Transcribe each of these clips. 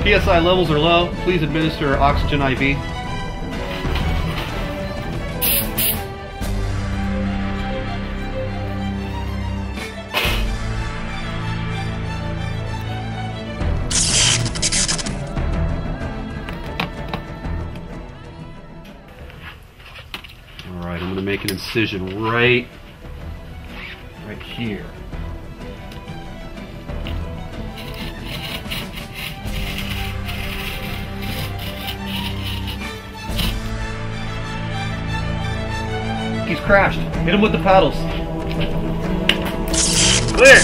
PSI levels are low. Please administer oxygen IV. Alright, I'm going to make an incision right here. He's crashed. Hit him with the paddles. Clear!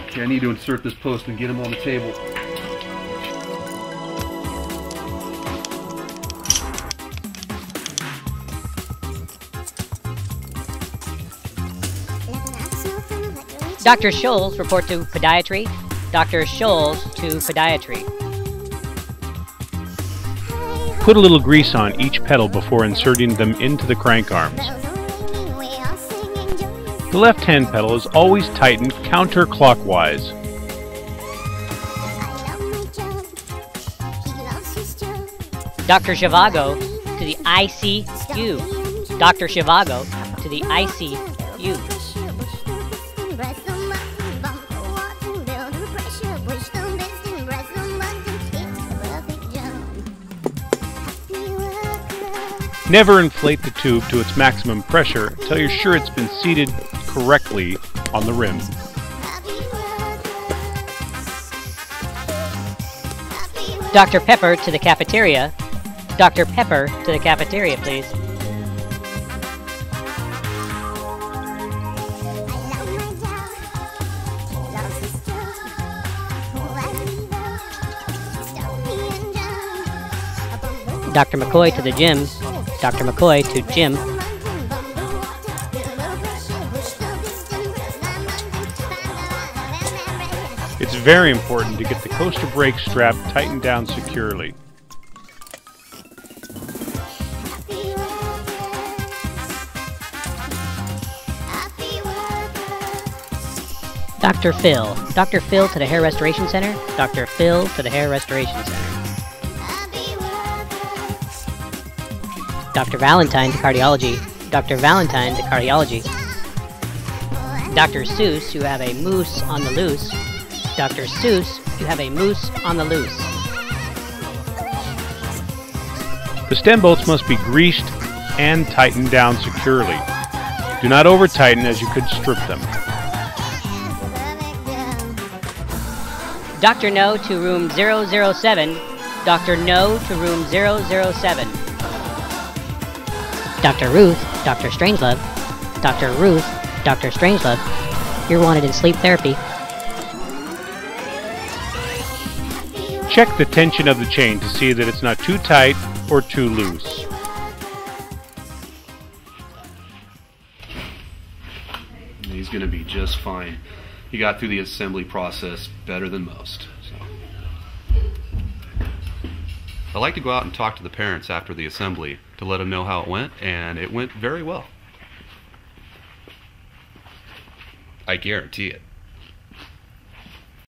Okay, I need to insert this post and get him on the table. Dr. Scholes, report to podiatry. Dr. Scholes to podiatry. Put a little grease on each pedal before inserting them into the crank arms. The left-hand pedal is always tightened counterclockwise. Dr. Zhivago to the ICU. Dr. Zhivago to the ICU. Never inflate the tube to its maximum pressure until you're sure it's been seated correctly on the rim. Dr. Pepper to the cafeteria. Dr. Pepper to the cafeteria, please. Dr. McCoy to the gym. Dr. McCoy to gym. It's very important to get the coaster brake strap tightened down securely. Dr. Phil. Dr. Phil to the Hair Restoration Center. Dr. Phil to the Hair Restoration Center. Dr. Valentine to cardiology. Dr. Valentine to cardiology. Dr. Seuss, you have a moose on the loose. Dr. Seuss, you have a moose on the loose. The stem bolts must be greased and tightened down securely. Do not over-tighten as you could strip them. Dr. No to room 007. Dr. No to room 007. Dr. Ruth, Dr. Strangelove. Dr. Ruth, Dr. Strangelove. You're wanted in sleep therapy. Check the tension of the chain to see that it's not too tight or too loose. He's going to be just fine. He got through the assembly process better than most. So. I like to go out and talk to the parents after the assembly to let them know how it went, and it went very well. I guarantee it.